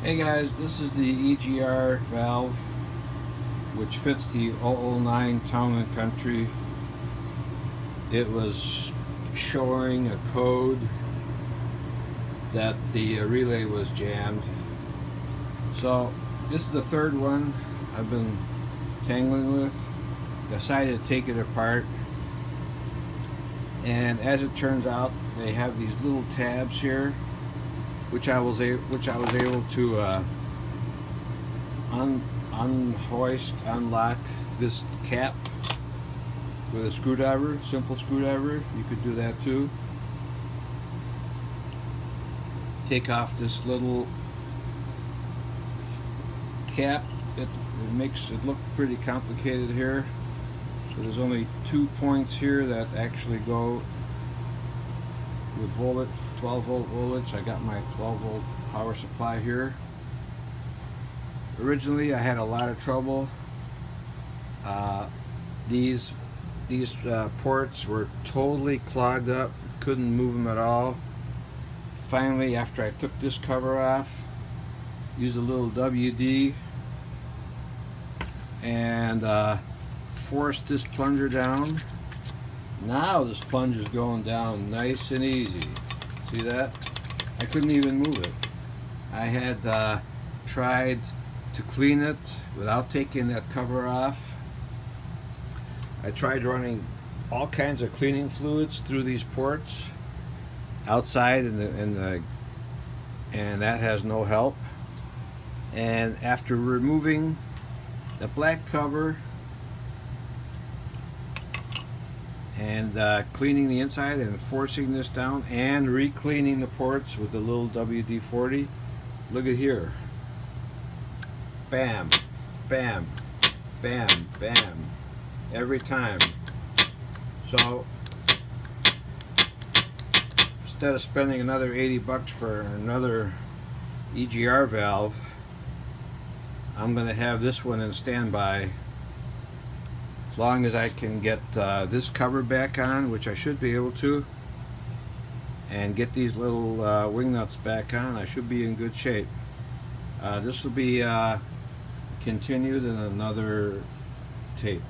Hey guys, this is the EGR valve which fits the 009 Town and Country. It was showing a code that the relay was jammed. So this is the third one I've been tangling with. Decided to take it apart, and as it turns out they have these little tabs here which I was able to unlock this cap with a screwdriver, simple screwdriver. You could do that too. Take off this little cap. It makes it look pretty complicated here. So there's only 2 points here that actually go with 12 volt voltage. I got my 12 volt power supply here. Originally I had a lot of trouble. These ports were totally clogged up, couldn't move them at all. Finally, after I took this cover off, used a little WD and forced this plunger down. Now this plunge is going down nice and easy. See that? I couldn't even move it. I had tried to clean it without taking that cover off. I tried running all kinds of cleaning fluids through these ports outside and that has no help. And after removing the black cover and cleaning the inside and forcing this down and re-cleaning the ports with the little WD-40, look at here. Bam, bam, bam, bam, every time. So instead of spending another 80 bucks for another EGR valve, I'm going to have this one in standby as long as I can get this cover back on, which I should be able to, and get these little wing nuts back on. I should be in good shape. This will be continued in another tape.